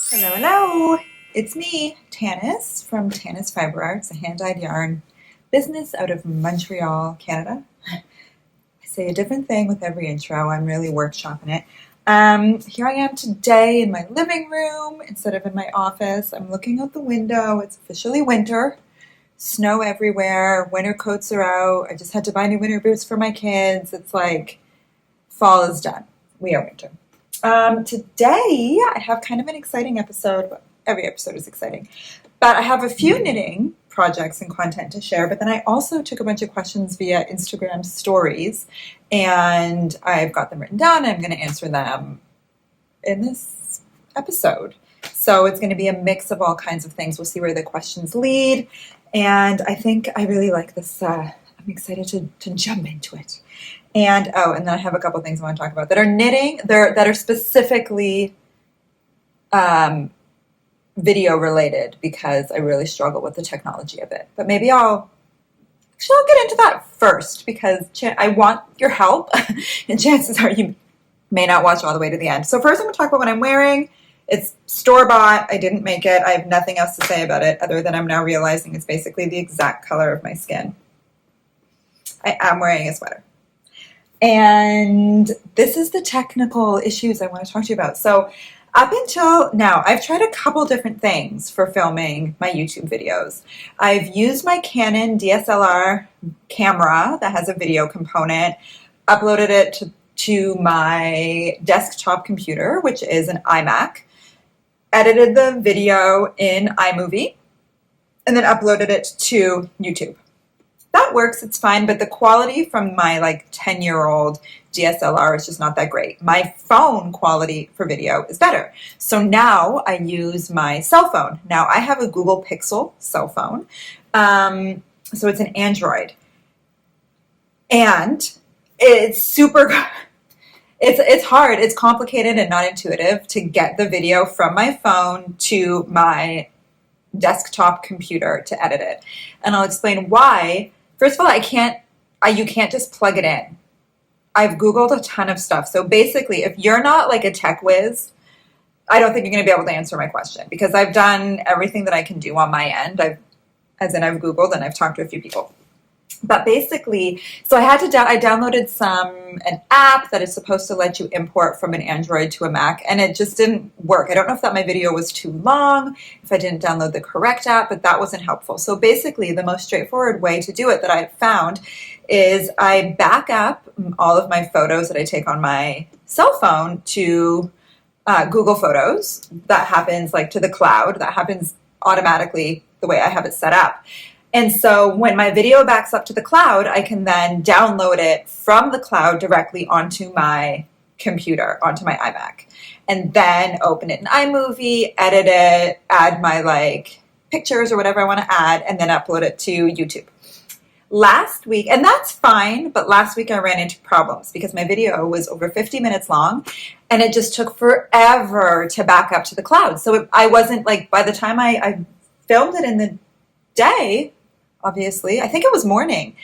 Hello, hello. It's me, Tanis from Tanis Fiber Arts, a hand-dyed yarn business out of Montreal, Canada. I say a different thing with every intro. I'm really workshopping it. Here I am today in my living room instead of in my office. I'm looking out the window. It's officially winter. Snow everywhere. Winter coats are out. I just had to buy new winter boots for my kids. It's like fall is done. We are winter. Today, I have kind of an exciting episode. Well, every episode is exciting. But I have a few knitting projects and content to share. But then I also took a bunch of questions via Instagram stories. And I've got them written down. And I'm going to answer them in this episode. So it's going to be a mix of all kinds of things. We'll see where the questions lead. And I think I really like this. I'm excited to jump into it. And then I have a couple things I want to talk about that are knitting, that are specifically video related because I really struggle with the technology of it. But maybe I'll get into that first because I want your help, and chances are you may not watch all the way to the end. So first I'm going to talk about what I'm wearing. It's store-bought. I didn't make it. I have nothing else to say about it other than I'm now realizing it's basically the exact color of my skin. I am wearing a sweater. And this is the technical issues I want to talk to you about. So up until now, I've tried a couple different things for filming my YouTube videos. I've used my Canon DSLR camera that has a video component, uploaded it to my desktop computer, which is an iMac, edited the video in iMovie, and then uploaded it to YouTube. That works, it's fine, but the quality from my 10-year-old DSLR is just not that great. My phone quality for video is better. So now I use my cell phone. Now I have a Google Pixel cell phone. So it's an Android. And it's super, it's hard, it's complicated and not intuitive to get the video from my phone to my desktop computer to edit it. And I'll explain why. First of all, you can't just plug it in. I've Googled a ton of stuff. So basically, if you're not like a tech whiz, I don't think you're going to be able to answer my question because I've done everything that I can do on my end. I've Googled and I've talked to a few people. But basically, so I downloaded an app that is supposed to let you import from an Android to a Mac, and it just didn't work. I don't know if my video was too long, if I didn't download the correct app, but that wasn't helpful. So basically, the most straightforward way to do it that I've found is I back up all of my photos that I take on my cell phone to Google Photos. That happens to the cloud. That happens automatically the way I have it set up. And so when my video backs up to the cloud, I can then download it from the cloud directly onto my computer, onto my iMac, and then open it in iMovie, edit it, add my pictures or whatever I want to add, and then upload it to YouTube. Last week, and that's fine, but last week I ran into problems because my video was over 50 minutes long and it just took forever to back up to the cloud. So I wasn't by the time I filmed it in the day, obviously, I think it was morning,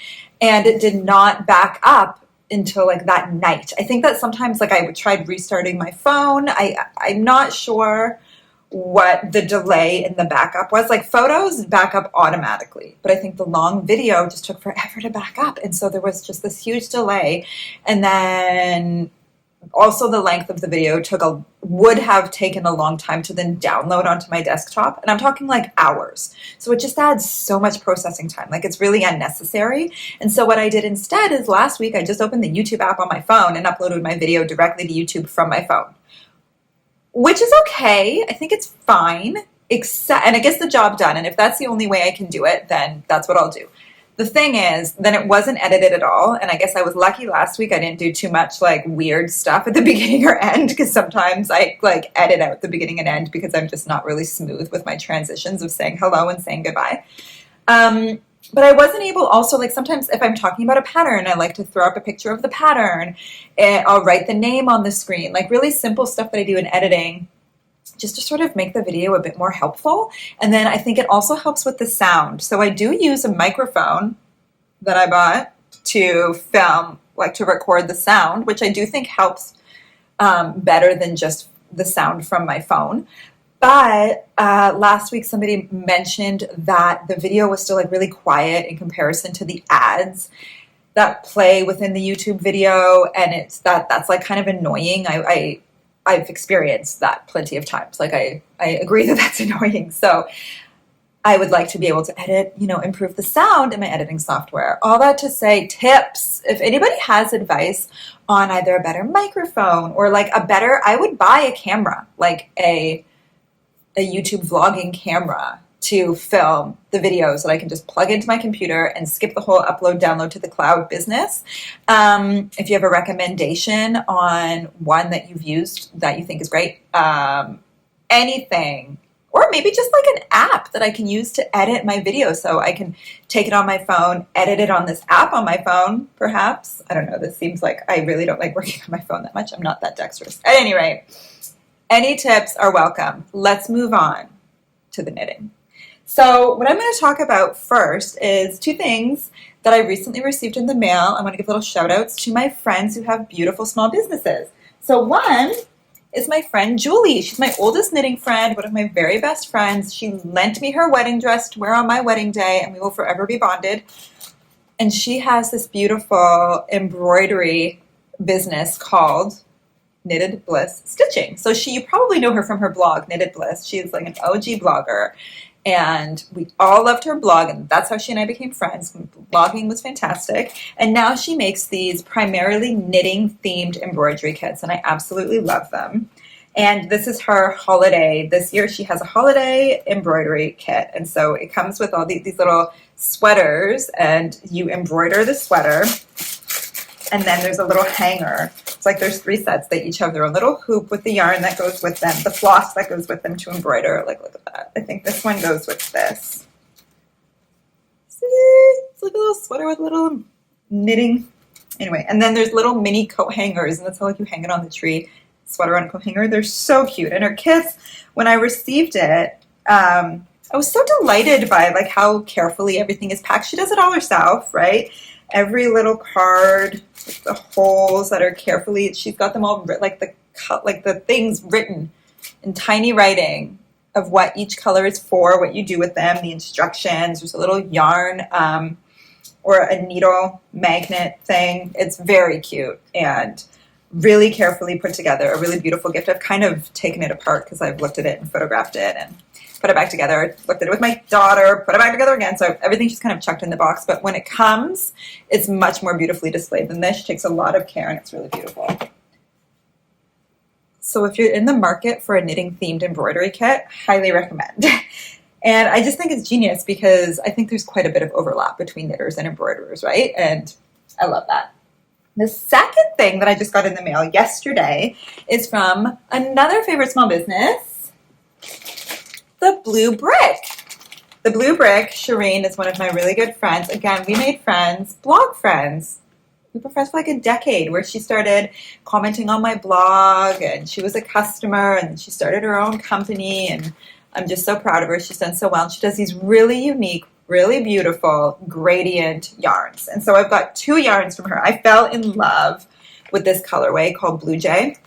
and it did not back up until that night. I think that sometimes I tried restarting my phone. I'm not sure what the delay in the backup was. Photos back up automatically, but I think the long video just took forever to back up, and so there was just this huge delay. And then also the length of the video would have taken a long time to then download onto my desktop, and I'm talking hours. So it just adds so much processing time. It's really unnecessary. And so what I did instead is last week I just opened the YouTube app on my phone and uploaded my video directly to YouTube from my phone, which is okay. I think it's fine, and it gets the job done. And if that's the only way I can do it, then that's what I'll do. The thing is, then it wasn't edited at all, and I guess I was lucky last week I didn't do too much weird stuff at the beginning or end, because sometimes I edit out the beginning and end because I'm just not really smooth with my transitions of saying hello and saying goodbye. But I wasn't able also, sometimes if I'm talking about a pattern, I like to throw up a picture of the pattern, and I'll write the name on the screen, really simple stuff that I do in editing, just to sort of make the video a bit more helpful. And then I think it also helps with the sound. So I do use a microphone that I bought to film, to record the sound, which I do think helps better than just the sound from my phone. But last week somebody mentioned that the video was still like really quiet in comparison to the ads that play within the YouTube video, and it's that's like kind of annoying. I've experienced that plenty of times. Like I agree that that's annoying. So I would like to be able to edit, improve the sound in my editing software. All that to say, tips. If anybody has advice on either a better microphone or like I would buy a camera, like a YouTube vlogging camera to film the videos that I can just plug into my computer and skip the whole upload, download to the cloud business. If you have a recommendation on one that you've used that you think is great, anything, or maybe just like an app that I can use to edit my video so I can take it on my phone, edit it on this app on my phone, perhaps. I don't know. This seems like I really don't like working on my phone that much. I'm not that dexterous. At any rate, any tips are welcome. Let's move on to the knitting. So what I'm going to talk about first is two things that I recently received in the mail. I want to give little shout outs to my friends who have beautiful small businesses. So one is my friend Julie. She's my oldest knitting friend, one of my very best friends. She lent me her wedding dress to wear on my wedding day, and we will forever be bonded. And she has this beautiful embroidery business called Knitted Bliss Stitching. So you probably know her from her blog, Knitted Bliss. She is like an OG blogger. And we all loved her blog, and that's how she and I became friends. Blogging was fantastic. And now she makes these primarily knitting-themed embroidery kits, and I absolutely love them. And this is her holiday. This year she has a holiday embroidery kit. And so it comes with all these little sweaters, and you embroider the sweater. And then there's a little hanger. It's like there's 3 sets. They each have their own little hoop with the yarn that goes with them, the floss that goes with them to embroider. Like, look at that. I think this one goes with this. See? It's like a little sweater with a little knitting. Anyway, and then there's little mini coat hangers, and that's how like you hang it on the tree. Sweater on a coat hanger. They're so cute. And her kits, when I received it, I was so delighted by like how carefully everything is packed. She does it all herself, right? Every little card, like the holes that are carefully, she's got them all like the things written in tiny writing of what each color is for, what you do with them, the instructions. There's a little yarn or a needle magnet thing. It's very cute and really carefully put together. A really beautiful gift. I've kind of taken it apart because I've looked at it and photographed it and put it back together. I looked at it with my daughter, put it back together again. So everything's just kind of chucked in the box. But when it comes, it's much more beautifully displayed than this. She takes a lot of care, and it's really beautiful. So if you're in the market for a knitting-themed embroidery kit, highly recommend. And I just think it's genius because I think there's quite a bit of overlap between knitters and embroiderers, right? And I love that. The second thing that I just got in the mail yesterday is from another favorite small business, the Blue Brick. The Blue Brick, Shireen, is one of my really good friends. Again, we made friends, blog friends. We've been friends for like a decade, where she started commenting on my blog, and she was a customer, and she started her own company, and I'm just so proud of her. She's done so well. She does these really unique, really beautiful gradient yarns. And so I've got 2 yarns from her. I fell in love with this colorway called Blue Jay.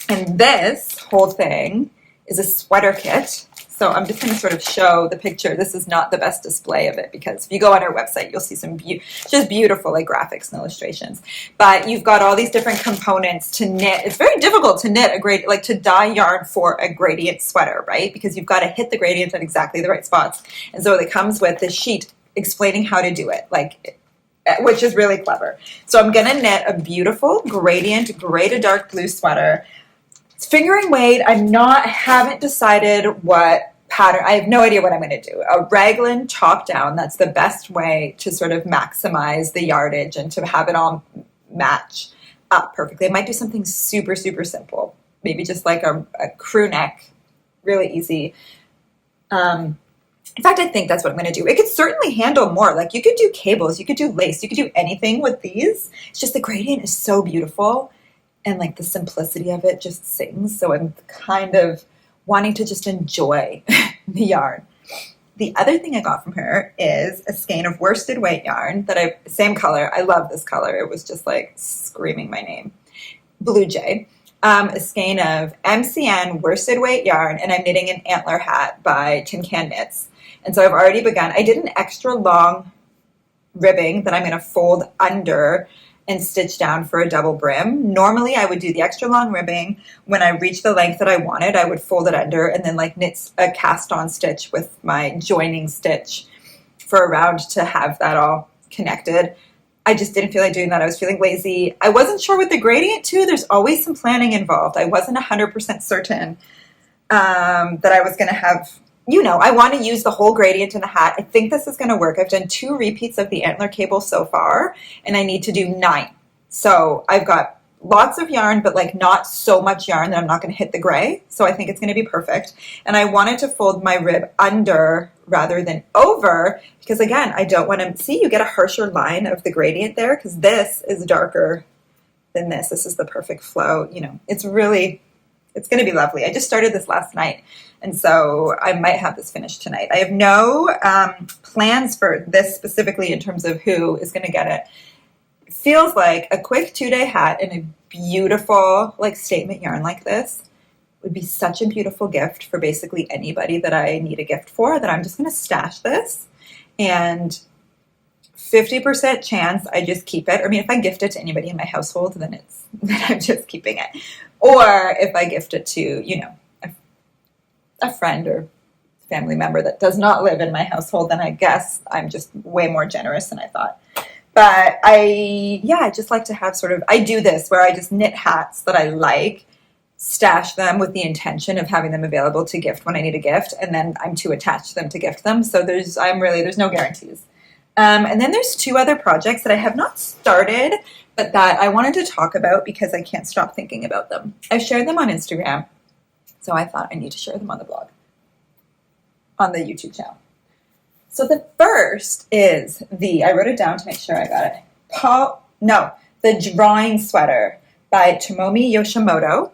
And this whole thing is a sweater kit. So I'm just going to sort of show the picture. This is not the best display of it because if you go on her website, you'll see some just beautiful like graphics and illustrations. But you've got all these different components to knit. It's very difficult to knit to dye yarn for a gradient sweater, right? Because you've got to hit the gradients at exactly the right spots. And so it comes with this sheet explaining how to do it, which is really clever. So I'm going to knit a beautiful gradient gray to dark blue sweater. It's fingering weight. Haven't decided what pattern. I have no idea what I'm going to do. A raglan top down. That's the best way to sort of maximize the yardage and to have it all match up perfectly. I might do something super, super simple. Maybe just like a crew neck. Really easy. In fact, I think that's what I'm going to do. It could certainly handle more. Like you could do cables. You could do lace. You could do anything with these. It's just the gradient is so beautiful. And like the simplicity of it just sings. So I'm kind of wanting to just enjoy the yarn. The other thing I got from her is a skein of worsted weight yarn same color. I love this color. It was just like screaming my name. Blue Jay. a skein of MCN worsted weight yarn, and I'm knitting an antler hat by Tin Can Knits. And so I've already begun. I did an extra long ribbing that I'm going to fold under and stitch down for a double brim. Normally I would do the extra long ribbing. When I reach the length that I wanted, I would fold it under and then like knit a cast on stitch with my joining stitch for a round to have that all connected. I just didn't feel like doing that. I was feeling lazy. I wasn't sure with the gradient too. There's always some planning involved. I wasn't 100% certain that I was going to have, I want to use the whole gradient in the hat. I think this is going to work. I've done 2 repeats of the antler cable so far, and I need to do 9. So I've got lots of yarn, but like not so much yarn that I'm not going to hit the gray. So I think it's going to be perfect. And I wanted to fold my rib under rather than over because, again, I don't want to see you get a harsher line of the gradient there because this is darker than this. This is the perfect flow. It's going to be lovely. I just started this last night, and so I might have this finished tonight. I have no plans for this specifically in terms of who is going to get it. It feels like a quick 2-day hat in a beautiful like statement yarn like this would be such a beautiful gift for basically anybody that I need a gift for, that I'm just going to stash this, and 50% chance I just keep it. If I gift it to anybody in my household, then I'm just keeping it. Or if I gift it to, a friend or family member that does not live in my household, then I guess I'm just way more generous than I thought. But I just like to have I do this where I just knit hats that I like, stash them with the intention of having them available to gift when I need a gift, and then I'm too attached to them to gift them. So there's no guarantees. And then there's 2 other projects that I have not started, but that I wanted to talk about because I can't stop thinking about them. I've shared them on Instagram, so I thought I need to share them on the blog, on the YouTube channel. So the first is I wrote it down to make sure I got it. The Drawing Sweater by Tomomi Yoshimoto.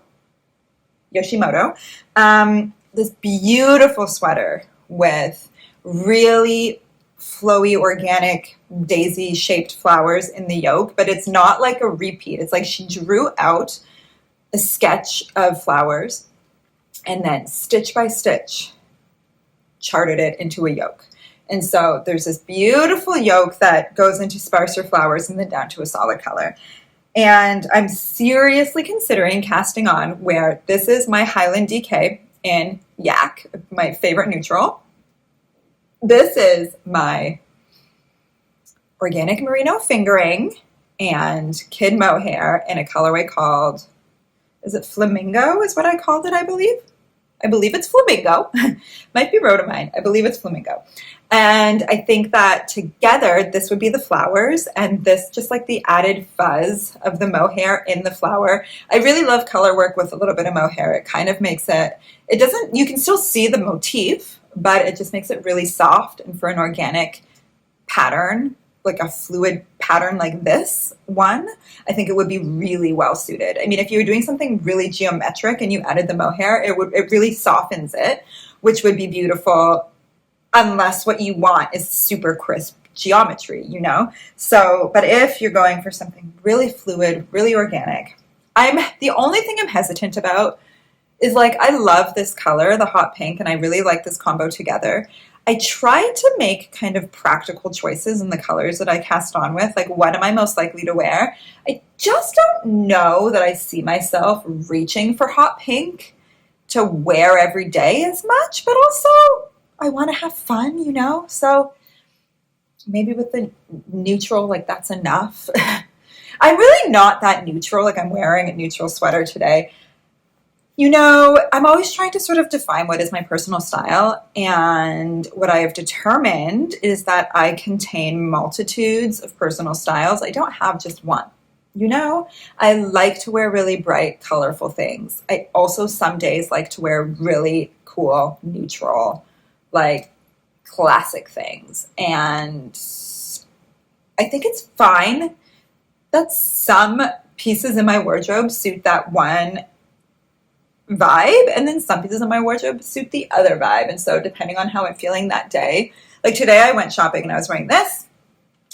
This beautiful sweater with really flowy, organic, daisy-shaped flowers in the yoke, but it's not like a repeat. It's like she drew out a sketch of flowers and then stitch by stitch charted it into a yoke. And so there's this beautiful yoke that goes into sparser flowers and then down to a solid color. And I'm seriously considering casting on where this is my Highland DK in Yak, my favorite neutral. This is my organic merino fingering and kid mohair in a colorway called, is it Flamingo is what I called it, I believe. I believe it's Flamingo. Might be Rhodamine. I believe it's Flamingo. And I think that together, this would be the flowers, and this just like the added fuzz of the mohair in the flower. I really love color work with a little bit of mohair. It kind of makes you can still see the motif, but it just makes it really soft. And for an organic pattern, like a fluid pattern like this one, I think it would be really well suited. If you were doing something really geometric and you added the mohair, it really softens it, which would be beautiful, unless what you want is super crisp geometry, So, but if you're going for something really fluid, really organic, the only thing I'm hesitant about is I love this color, the hot pink, and I really like this combo together. I try to make kind of practical choices in the colors that I cast on with. What am I most likely to wear? I just don't know that I see myself reaching for hot pink to wear every day as much, but also I want to have fun, So maybe with the neutral, that's enough. I'm really not that neutral. I'm wearing a neutral sweater today. I'm always trying to sort of define what is my personal style, and what I have determined is that I contain multitudes of personal styles. I don't have just one. I like to wear really bright, colorful things. I also some days like to wear really cool, neutral, classic things. And I think it's fine that some pieces in my wardrobe suit that one vibe, and then some pieces of my wardrobe suit the other vibe. And so depending on how I'm feeling that day, today I went shopping and I was wearing this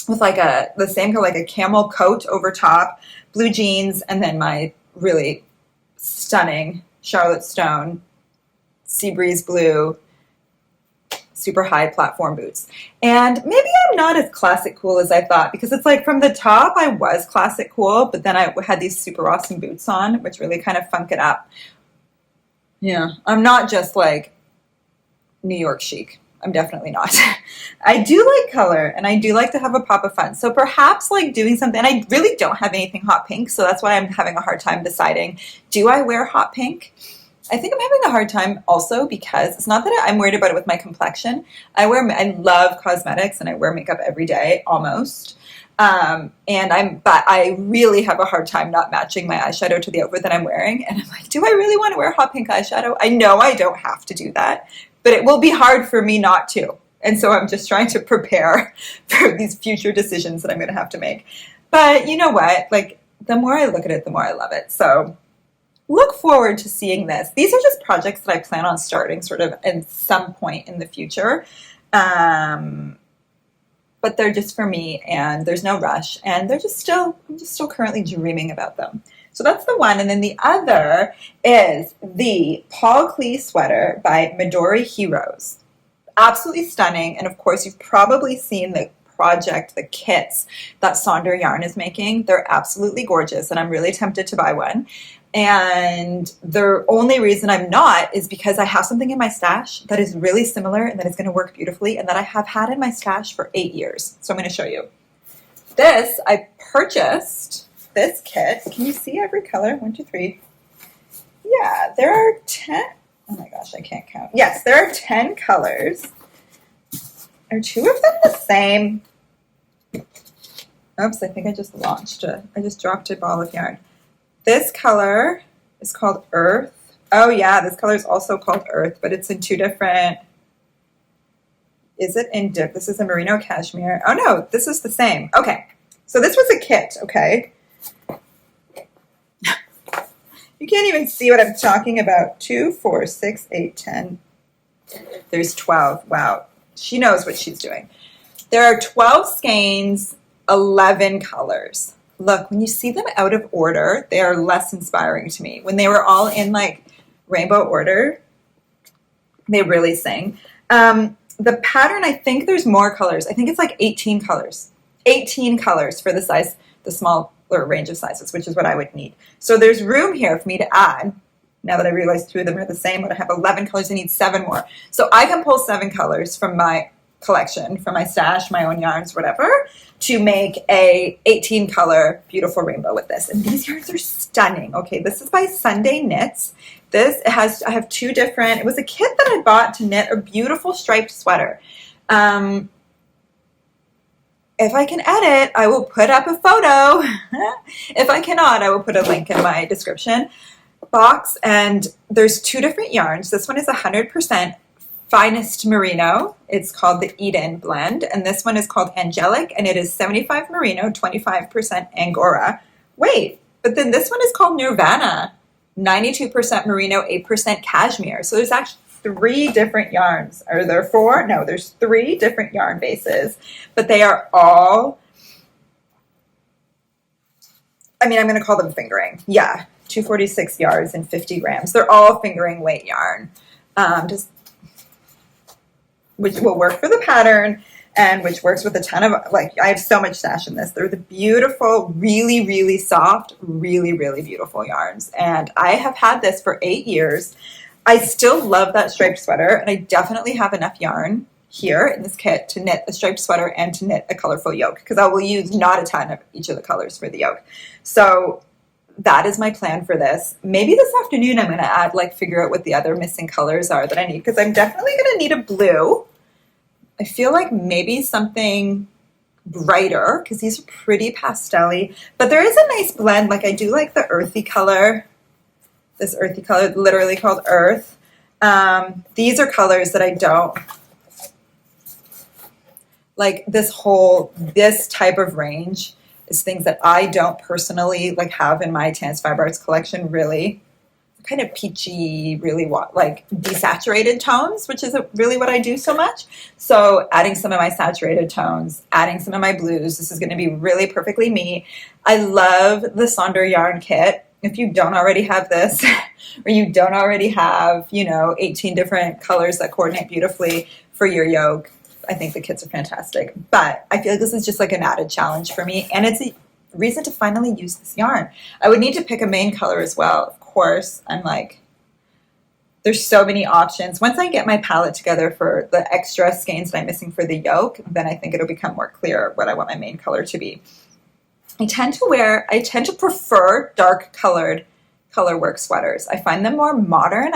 with the same color, a camel coat over top, blue jeans, and then my really stunning Charlotte Stone sea breeze blue super high platform boots. And maybe I'm not as classic cool as I thought, because it's like from the top I was classic cool, but then I had these super awesome boots on, which really kind of funk it up. Yeah, I'm not just like New York chic. I'm definitely not. I do like color, and I do like to have a pop of fun. So perhaps like doing something, and I really don't have anything hot pink, so that's why I'm having a hard time deciding, do I wear hot pink? I think I'm having a hard time also because it's not that I'm worried about it with my complexion. I love cosmetics and I wear makeup every day almost. But I really have a hard time not matching my eyeshadow to the outfit that I'm wearing. And I'm like, do I really want to wear hot pink eyeshadow? I know I don't have to do that, but it will be hard for me not to. And so I'm just trying to prepare for these future decisions that I'm going to have to make. But you know what? Like, the more I look at it, the more I love it. So look forward to seeing this. These are just projects that I plan on starting sort of at some point in the future. But they're just for me, and there's no rush, and I'm just still currently dreaming about them. So that's the one. And then the other is the Paul Klee sweater by Midori Heroes. Absolutely stunning. And of course, you've probably seen the kits that Sonder Yarn is making. They're absolutely gorgeous, and I'm really tempted to buy one. And the only reason I'm not is because I have something in my stash that is really similar and that is going to work beautifully, and that I have had in my stash for 8 years. So I'm going to show you. I purchased this kit. Can you see every color? 1, 2, 3. Yeah, there are 10. Oh my gosh, I can't count. Yes, there are 10 colors. Are 2 of them the same? Oops, I think I just dropped a ball of yarn. This color is called Earth. Oh yeah, this color is also called Earth, but it's in 2 different. Is it in dip? This is a merino cashmere. Oh no, this is the same. Okay, so this was a kit, okay? You can't even see what I'm talking about. 2, 4, 6, 8, 10. There's 12. Wow, she knows what she's doing. There are 12 skeins, 11 colors. Look, when you see them out of order, they are less inspiring to me. When they were all in like rainbow order, they really sing. The pattern, I think there's more colors. I think it's like 18 colors. 18 colors for the size, the smaller range of sizes, which is what I would need. So there's room here for me to add. Now that I realize 2 of them are the same, but I have 11 colors, I need 7 more. So I can pull 7 colors from my collection, from my stash, my own yarns, whatever, to make a 18 color beautiful rainbow with this. And these yarns are stunning. Okay, this is by Sunday Knits. I have 2 different, it was a kit that I bought to knit a beautiful striped sweater. If I can edit, I will put up a photo. If I cannot, I will put a link in my description box. And there's 2 different yarns. This one is 100% finest merino. It's called the Eden blend, and this one is called Angelic, and it is 75 merino, 25% angora. Wait, but then this one is called Nirvana, 92% merino, 8% cashmere. So there's actually 3 different yarns. Are there 4? No, there's 3 different yarn bases, but they are all, I'm going to call them fingering. Yeah, 246 yards and 50 grams. They're all fingering weight yarn. Which will work for the pattern and which works with a ton of, like, I have so much stash in this. They're the beautiful, really, really soft, really, really beautiful yarns. And I have had this for 8 years. I still love that striped sweater, and I definitely have enough yarn here in this kit to knit a striped sweater and to knit a colorful yoke, because I will use not a ton of each of the colors for the yoke. So that is my plan for this. Maybe this afternoon I'm going to figure out what the other missing colors are that I need, because I'm definitely going to need a blue. I feel like maybe something brighter, because these are pretty pastel-y, but there is a nice blend. Like, I do like the earthy color, this earthy color, literally called Earth. These are colors that I don't like. This type of range is things that I don't personally have in my Tans Fiber Arts collection, really. Kind of peachy, really desaturated tones, which is really what I do so much. So adding some of my saturated tones, adding some of my blues, this is going to be really perfectly me. I love the Sonder yarn kit. if you don't already have this, or you don't already have, 18 different colors that coordinate beautifully for your yoke, I think the kits are fantastic. But I feel like this is just like an added challenge for me, and it's a reason to finally use this yarn. I would need to pick a main color as well. Of course, I'm like, there's so many options. Once I get my palette together for the extra skeins that I'm missing for the yoke, then I think it'll become more clear what I want my main color to be. I tend to prefer dark colored colorwork sweaters. I find them more modern.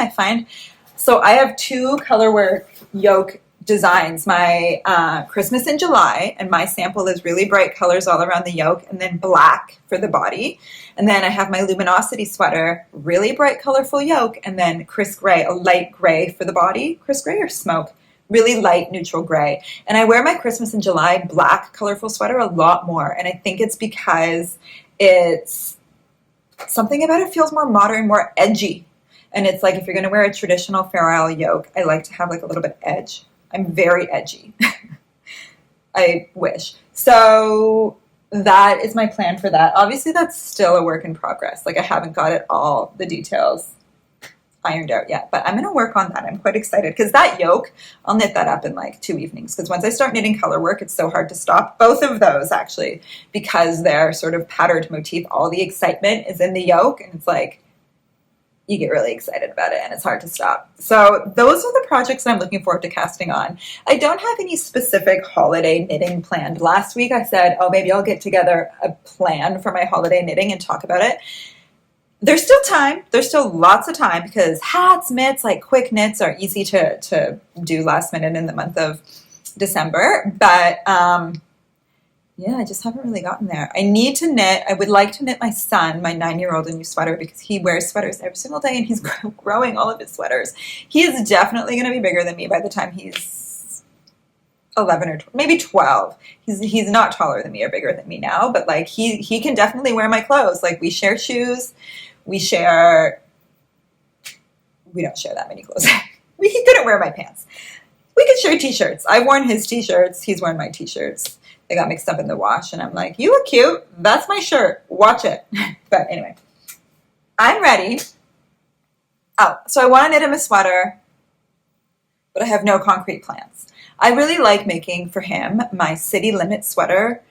So I have two colorwork yoke designs, my Christmas in July, and my sample is really bright colors all around the yoke and then black for the body. And then I have my Luminosity sweater, really bright colorful yoke, and then Chris Gray, a light gray for the body. Chris Gray or Smoke? Really light neutral gray. And I wear my Christmas in July black colorful sweater a lot more. And I think it's because it's something about it feels more modern, more edgy. And it's like, if you're going to wear a traditional Fair Isle yoke, I like to have like a little bit of edge. I'm very edgy. I wish. So that is my plan for that. Obviously, that's still a work in progress. Like, I haven't got it all, the details ironed out yet, but I'm going to work on that. I'm quite excited because that yoke, I'll knit that up in like 2 evenings, because once I start knitting color work, it's so hard to stop. Both of those, actually, because they're sort of patterned motif, all the excitement is in the yoke, and it's like, you get really excited about it and it's hard to stop. So those are the projects that I'm looking forward to casting on. I don't have any specific holiday knitting planned. Last week I said, oh, maybe I'll get together a plan for my holiday knitting and talk about it. There's still time. There's still lots of time, because hats, mitts, like quick knits are easy to do last minute in the month of December. But yeah, I just haven't really gotten there. I need to knit. I would like to knit my son, my 9-year-old, a new sweater, because he wears sweaters every single day and he's growing all of his sweaters. He is definitely going to be bigger than me by the time he's 11 or maybe 12. He's not taller than me or bigger than me now, but like he can definitely wear my clothes. Like, we share shoes. We don't share that many clothes. He couldn't wear my pants. We could share t-shirts. I've worn his t-shirts. He's worn my t-shirts. They got mixed up in the wash, and I'm like, you look cute. That's my shirt. Watch it. But anyway, I'm ready. Oh, so I want to knit him a sweater, but I have no concrete plans. I really like making for him my City Limit sweater.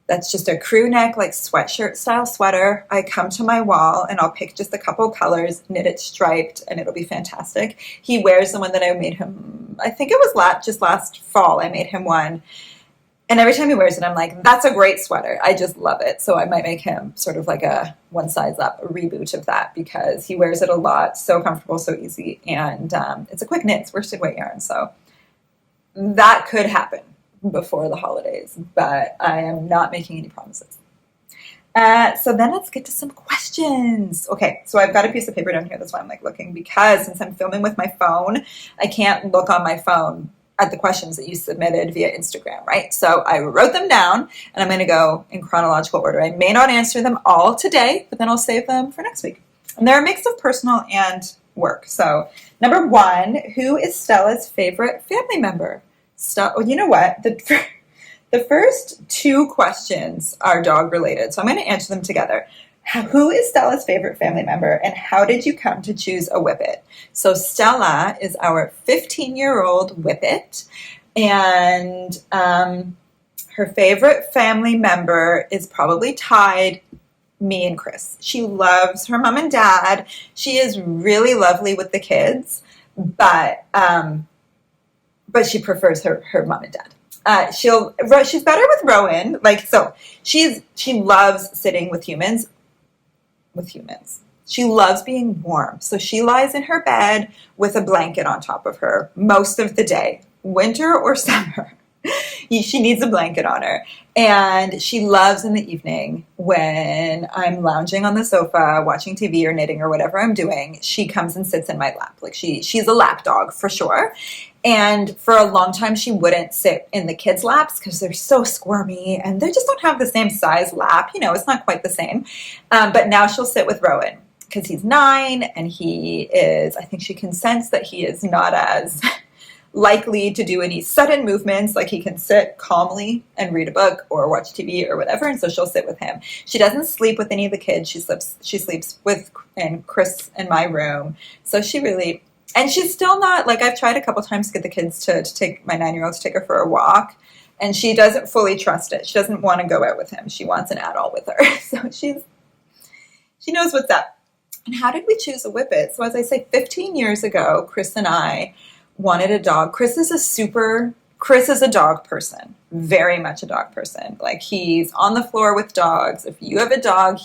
That's just a crew neck, like sweatshirt style sweater. I come to my wall and I'll pick just a couple colors, knit it striped, and it'll be fantastic. He wears the one that I made him, I think it was just last fall, I made him one. And every time he wears it, I'm like, that's a great sweater. I just love it. So I might make him sort of like a one size up, a reboot of that, because he wears it a lot. So comfortable, so easy. And it's a quick knit. It's worsted weight yarn. So that could happen before the holidays, but I am not making any promises. So then let's get to some questions. Okay, so I've got a piece of paper down here. That's why I'm like looking, because since I'm filming with my phone, I can't look on my phone at the questions that you submitted via Instagram, right? So I wrote them down, and I'm going to go in chronological order. I may not answer them all today, but then I'll save them for next week. And they're a mix of personal and work. So number 1, who is Stella's favorite family member? You know what? The first 2 questions are dog related, so I'm going to answer them together. Who is Stella's favorite family member, and how did you come to choose a Whippet? So Stella is our 15-year-old Whippet, and her favorite family member is probably tied me and Chris. She loves her mom and dad. She is really lovely with the kids, but she prefers her mom and dad. She's better with Rowan. She loves sitting with humans. She loves being warm. So she lies in her bed with a blanket on top of her most of the day, winter or summer. She needs a blanket on her. And she loves in the evening when I'm lounging on the sofa, watching TV or knitting or whatever I'm doing, she comes and sits in my lap. Like she's a lap dog for sure. And for a long time, she wouldn't sit in the kids' laps because they're so squirmy and they just don't have the same size lap. It's not quite the same. But now she'll sit with Rowan because he's 9 and I think she can sense that he is not as likely to do any sudden movements. Like he can sit calmly and read a book or watch TV or whatever, and so she'll sit with him. She doesn't sleep with any of the kids. She sleeps with and Chris in my room. So she really, and she's still not, like, I've tried a couple times to get the kids to take my 9-year-old to take her for a walk, and she doesn't fully trust it. She doesn't want to go out with him. She wants an adult with her. So she knows what's up. And how did we choose a Whippet? So as I say, 15 years ago, Chris and I wanted a dog. Chris is a dog person, very much a dog person. Like, he's on the floor with dogs. If you have a dog,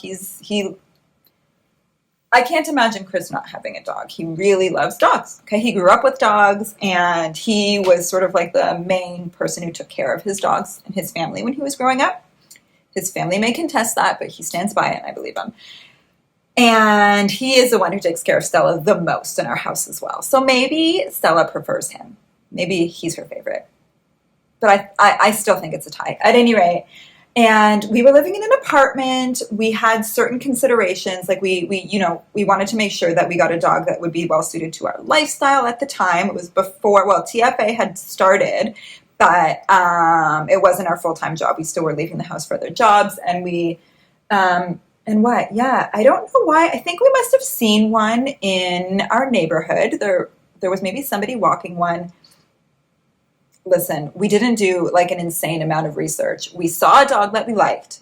I can't imagine Chris not having a dog. He really loves dogs. Okay, he grew up with dogs, and he was sort of like the main person who took care of his dogs and his family when he was growing up. His family may contest that, but he stands by it, and I believe him. And he is the one who takes care of Stella the most in our house as well. So maybe Stella prefers him. Maybe he's her favorite. But I still think it's a tie. At any rate, and we were living in an apartment. We had certain considerations. Like we wanted to make sure that we got a dog that would be well suited to our lifestyle at the time. It was before, TFA had started, but it wasn't our full-time job. We still were leaving the house for other jobs, and I don't know why. I think we must have seen one in our neighborhood. There was maybe somebody walking one. Listen, we didn't do like an insane amount of research. We saw a dog that we liked.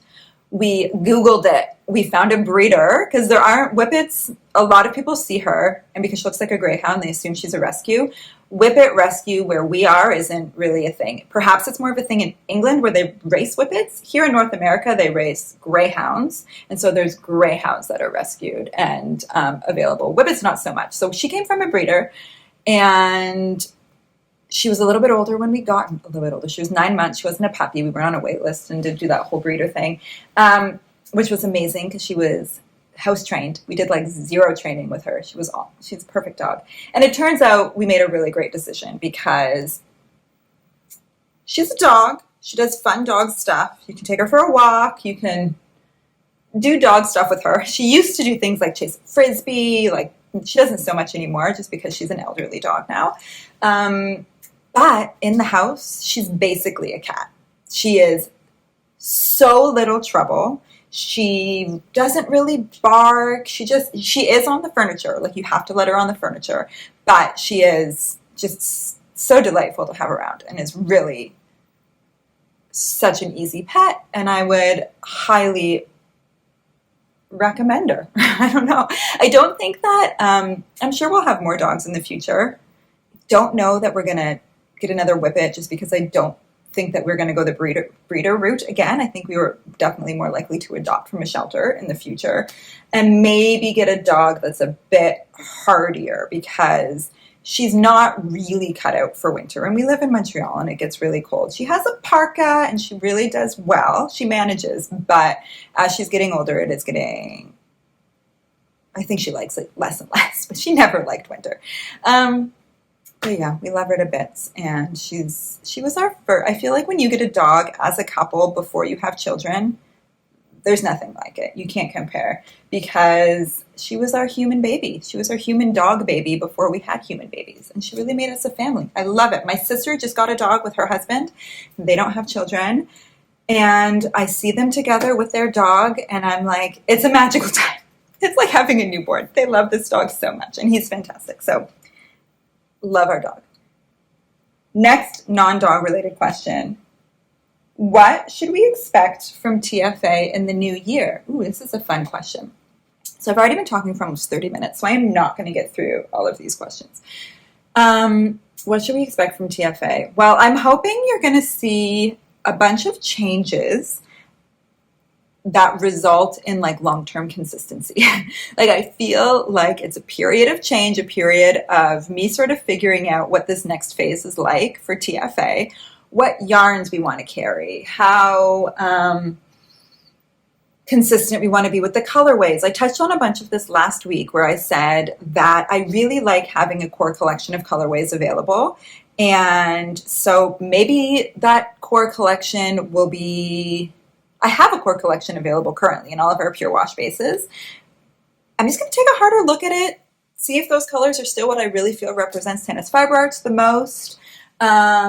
We Googled it. We found a breeder, because there aren't Whippets. A lot of people see her, and because she looks like a greyhound, they assume she's a rescue. Whippet rescue where we are isn't really a thing. Perhaps it's more of a thing in England where they race Whippets. Here in North America, they race greyhounds, and so there's greyhounds that are rescued and available. Whippets, not so much. So she came from a breeder, and she was a little bit older when we got, a little bit older. She was 9 months. She wasn't a puppy. We were on a wait list and did do that whole breeder thing, which was amazing because she was house trained. We did like zero training with her. She's a perfect dog. And it turns out we made a really great decision because she's a dog. She does fun dog stuff. You can take her for a walk. You can do dog stuff with her. She used to do things like chase a frisbee. Like, she doesn't so much anymore just because she's an elderly dog now. But in the house, she's basically a cat. She is so little trouble. She doesn't really bark. She is on the furniture. Like, you have to let her on the furniture. But she is just so delightful to have around and is really such an easy pet. And I would highly recommend her. I don't know. I don't think that, I'm sure we'll have more dogs in the future. Don't know that we're going to get another Whippet just because I don't think that we're going to go the breeder route again. I think we were definitely more likely to adopt from a shelter in the future and maybe get a dog that's a bit hardier because she's not really cut out for winter. And we live in Montreal and it gets really cold. She has a parka and she really does well. She manages, but as she's getting older, I think she likes it less and less, but she never liked winter. But yeah, we love her to bits, and she was our first. I feel like when you get a dog as a couple before you have children, there's nothing like it. You can't compare because she was our human baby. She was our human dog baby before we had human babies, and she really made us a family. I love it. My sister just got a dog with her husband. They don't have children, and I see them together with their dog, and I'm like, it's a magical time. It's like having a newborn. They love this dog so much, and he's fantastic. So love our dog. Next non-dog related question. What should we expect from TFA in the new year? Ooh, this is a fun question. So I've already been talking for almost 30 minutes, so I am not going to get through all of these questions. What should we expect from TFA? Well, I'm hoping you're going to see a bunch of changes that result in like long-term consistency. Like, I feel like it's a period of change, a period of me sort of figuring out what this next phase is like for TFA, what yarns we want to carry, how consistent we want to be with the colorways. I touched on a bunch of this last week where I said that I really like having a core collection of colorways available. And so maybe that core collection will be, I have a core collection available currently in all of our pure wash bases. I'm just going to take a harder look at it, see if those colors are still what I really feel represents Tannis Fiber Arts the most.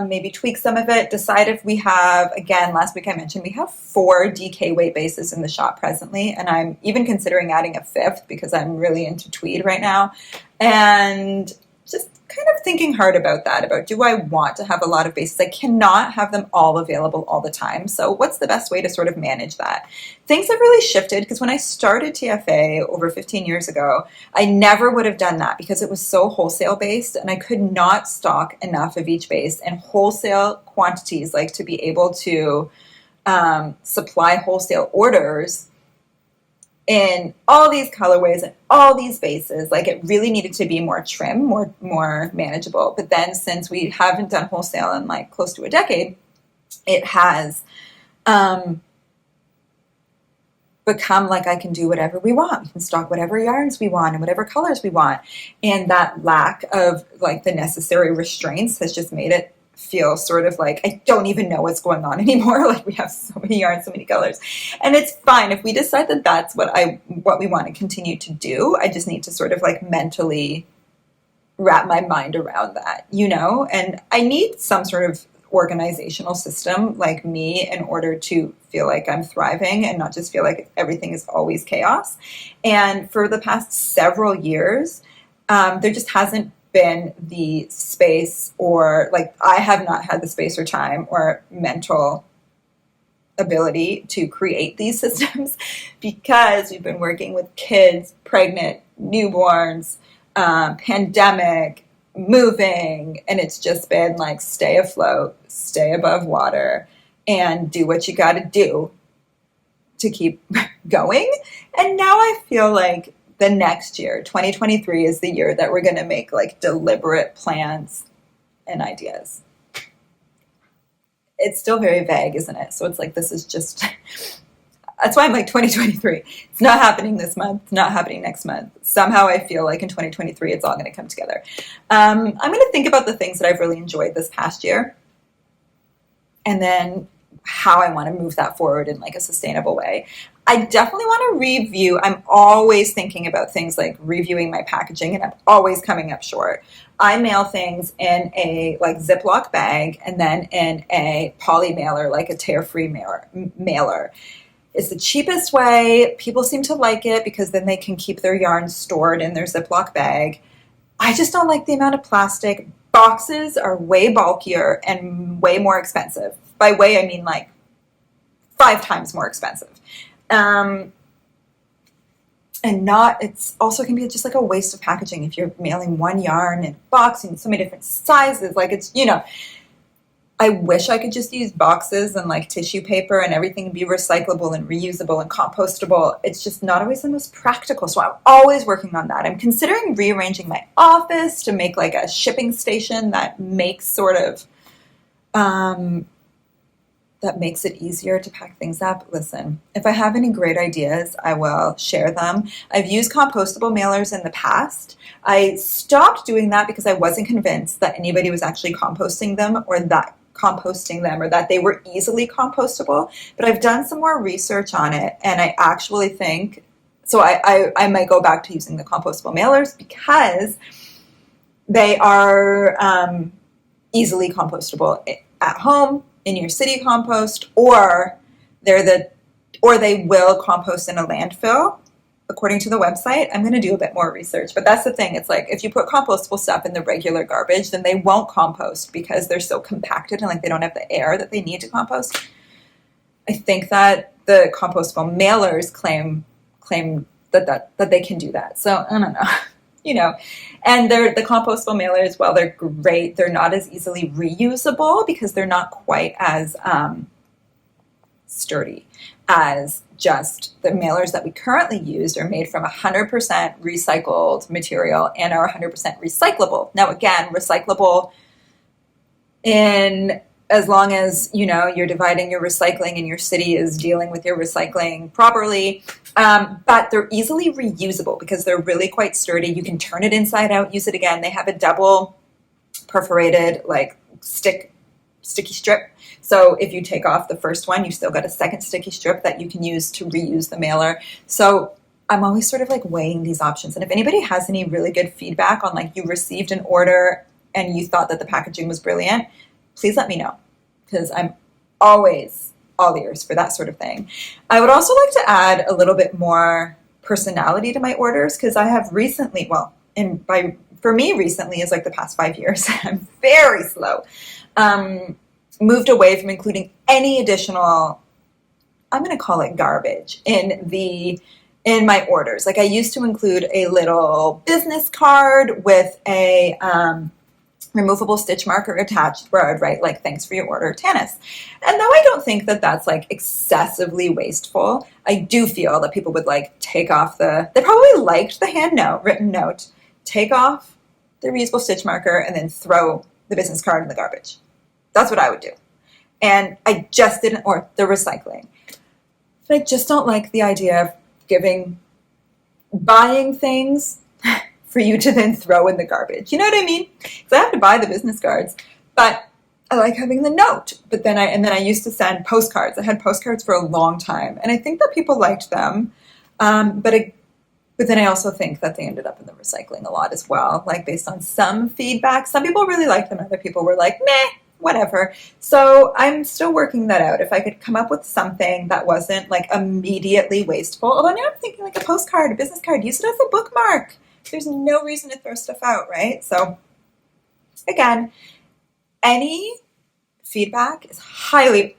maybe tweak some of it, decide if we have, again, last week I mentioned we have 4 DK weight bases in the shop presently, and I'm even considering adding a 5th because I'm really into tweed right now. And just kind of thinking hard about that, about do I want to have a lot of bases? I cannot have them all available all the time. So what's the best way to sort of manage that? Things have really shifted because when I started TFA over 15 years ago, I never would have done that because it was so wholesale based and I could not stock enough of each base and wholesale quantities, like to be able to supply wholesale orders in all these colorways and all these bases. Like it really needed to be more trim, more manageable. But then since we haven't done wholesale in like close to a decade, it has become like I can do whatever we want. We can stock whatever yarns we want and whatever colors we want. And that lack of like the necessary restraints has just made it feel sort of like I don't even know what's going on anymore. Like we have so many yarns, so many colors, and it's fine if we decide that that's what we want to continue to do. I just need to sort of like mentally wrap my mind around that, and I need some sort of organizational system like me in order to feel like I'm thriving and not just feel like everything is always chaos. And for the past several years, there just hasn't been the space, or like I have not had the space or time or mental ability to create these systems because we've been working with kids, pregnant, newborns, pandemic, moving, and it's just been like stay afloat, stay above water, and do what you got to do to keep going. And now I feel like the next year, 2023, is the year that we're going to make like deliberate plans and ideas. It's still very vague, isn't it? So it's like, this is just, that's why I'm like 2023. It's not happening this month. It's not happening next month. Somehow I feel like in 2023, it's all going to come together. I'm going to think about the things that I've really enjoyed this past year and then how I want to move that forward in like a sustainable way. I definitely want to review. I'm always thinking about things like reviewing my packaging, and I'm always coming up short. I mail things in a like Ziploc bag and then in a poly mailer, like a tear-free mailer. It's the cheapest way. People seem to like it because then they can keep their yarn stored in their Ziploc bag. I just don't like the amount of plastic. Boxes are way bulkier and way more expensive. By way, I mean like 5 times more expensive. And it's also can be just like a waste of packaging if you're mailing one yarn in a box in so many different sizes. Like it's, I wish I could just use boxes and like tissue paper and everything be recyclable and reusable and compostable. It's just not always the most practical. So I'm always working on that. I'm considering rearranging my office to make like a shipping station that makes sort of, that makes it easier to pack things up. Listen, if I have any great ideas, I will share them. I've used compostable mailers in the past. I stopped doing that because I wasn't convinced that anybody was actually composting them or that they were easily compostable. But I've done some more research on it, and I actually think, so I might go back to using the compostable mailers because they are easily compostable at home, in your city compost, or they will compost in a landfill, according to the website. I'm going to do a bit more research, but that's the thing. It's like if you put compostable stuff in the regular garbage, then they won't compost because they're so compacted and like they don't have the air that they need to compost. I think that the compostable mailers claim that they can do that. So I don't know. And the compostable mailers, while they're great, they're not as easily reusable because they're not quite as sturdy as just the mailers that we currently use are made from 100% recycled material and are 100% recyclable. Now, again, recyclable in as long as, you're dividing your recycling and your city is dealing with your recycling properly. But they're easily reusable because they're really quite sturdy. You can turn it inside out, use it again. They have a double perforated like sticky strip. So if you take off the first one, you still got a second sticky strip that you can use to reuse the mailer. So I'm always sort of like weighing these options. And if anybody has any really good feedback on like you received an order and you thought that the packaging was brilliant, please let me know, because I'm always all ears for that sort of thing. I would also like to add a little bit more personality to my orders, because I have recently, for me recently is like the past 5 years, I'm very slow, moved away from including any additional, I'm going to call it garbage, in my orders. Like I used to include a little business card with a removable stitch marker attached where I'd write like, thanks for your order, Tanis. And though I don't think that that's like excessively wasteful, I do feel that people would like take off they probably liked the written note, take off the reusable stitch marker and then throw the business card in the garbage. That's what I would do. And I just didn't, or the recycling. But I just don't like the idea of buying things for you to then throw in the garbage. You know what I mean? Because I have to buy the business cards, but I like having the note. But then I used to send postcards. I had postcards for a long time, and I think that people liked them. But then I also think that they ended up in the recycling a lot as well, like based on some feedback. Some people really liked them. Other people were like, meh, whatever. So I'm still working that out. If I could come up with something that wasn't like immediately wasteful. Although now I'm thinking like a postcard, a business card, use it as a bookmark. There's no reason to throw stuff out, right? So again, any feedback is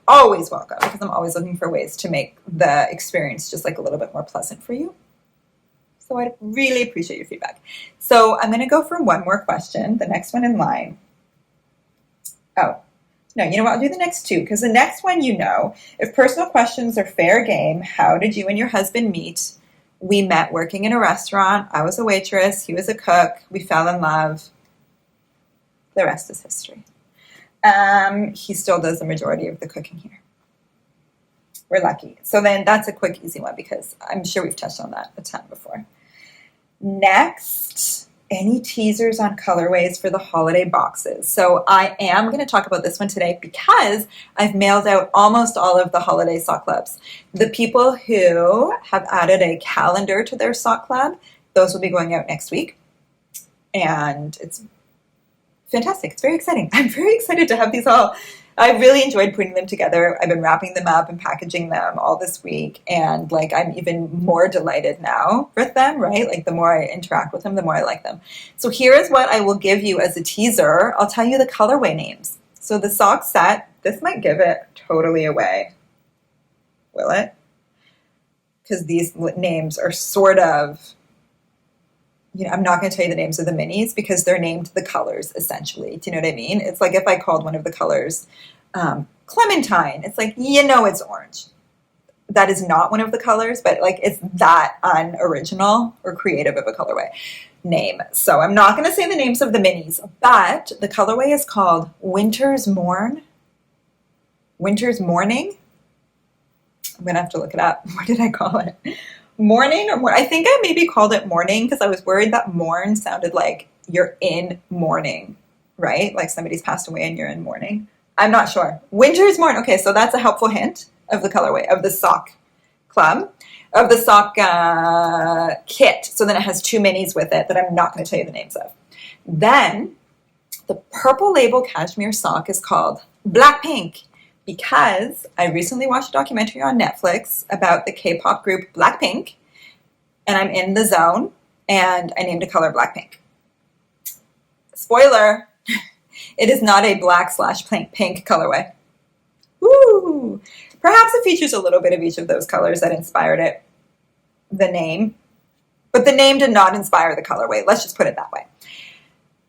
always welcome, because I'm always looking for ways to make the experience just like a little bit more pleasant for you. So I'd really appreciate your feedback. So I'm going to go for one more question, the next one in line. Oh, no, you know what? I'll do the next two, because the next one, if personal questions are fair game, how did you and your husband meet? We met working in a restaurant. I was a waitress. He was a cook. We fell in love. The rest is history. He still does the majority of the cooking here. We're lucky. So then that's a quick, easy one, because I'm sure we've touched on that a ton before. Next, any teasers on colorways for the holiday boxes? So I am going to talk about this one today because I've mailed out almost all of the holiday sock clubs. The people who have added a calendar to their sock club, those will be going out next week. And it's fantastic. It's very exciting. I'm very excited to have these all. I really enjoyed putting them together. I've been wrapping them up and packaging them all this week. And like, I'm even more delighted now with them, right? Like the more I interact with them, the more I like them. So here is what I will give you as a teaser. I'll tell you the colorway names. So the sock set, this might give it totally away. Will it? Because these names are sort of, I'm not going to tell you the names of the minis because they're named the colors, essentially. Do you know what I mean? It's like if I called one of the colors Clementine, it's like, it's orange. That is not one of the colors, but like it's that unoriginal or creative of a colorway name. So I'm not going to say the names of the minis, but the colorway is called Winter's Morning. I'm going to have to look it up. What did I call it? Morning or more? I think I maybe called it morning because I was worried that mourn sounded like you're in mourning, right? Like somebody's passed away and you're in mourning. I'm not sure. Winter's Morning. Okay, so that's a helpful hint of the colorway of the sock club, of the sock kit. So then it has two minis with it that I'm not going to tell you the names of. Then the purple label cashmere sock is called Blackpink, because I recently watched a documentary on Netflix about the K-pop group Blackpink, and I'm in the zone, and I named a color Blackpink. Spoiler, it is not a black/pink colorway. Woo! Perhaps it features a little bit of each of those colors that inspired it, the name, but the name did not inspire the colorway. Let's just put it that way.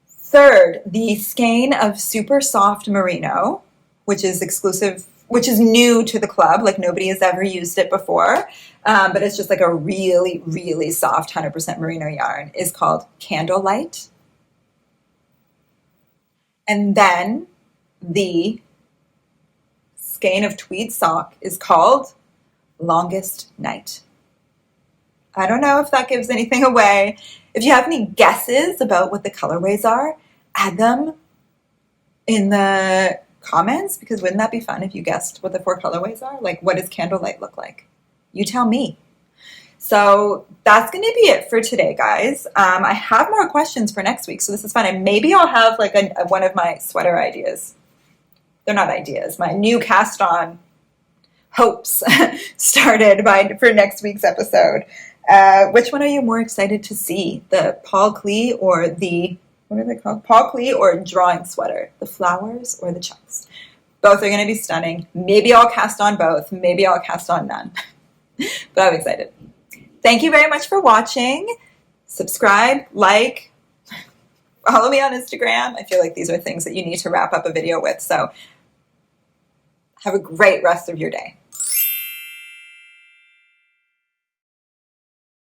Third, the skein of super soft merino, which is exclusive, which is new to the club. Like nobody has ever used it before, but it's just like a really, really soft 100% merino yarn, is called Candlelight. And then the skein of tweed sock is called Longest Night. I don't know if that gives anything away. If you have any guesses about what the colorways are, add them in the comments, because wouldn't that be fun if you guessed what the 4 colorways are? Like, what does Candlelight look like? You tell me. So that's going to be it for today, guys. I have more questions for next week, so this is fun. And maybe I'll have like one of my sweater ideas. They're not ideas. My new cast-on hopes started for next week's episode. Which one are you more excited to see? The Paul Klee or the, what are they called? Paul Klee or drawing sweater? The flowers or the chunks? Both are going to be stunning. Maybe I'll cast on both. Maybe I'll cast on none. But I'm excited. Thank you very much for watching. Subscribe, like, follow me on Instagram. I feel like these are things that you need to wrap up a video with. So have a great rest of your day.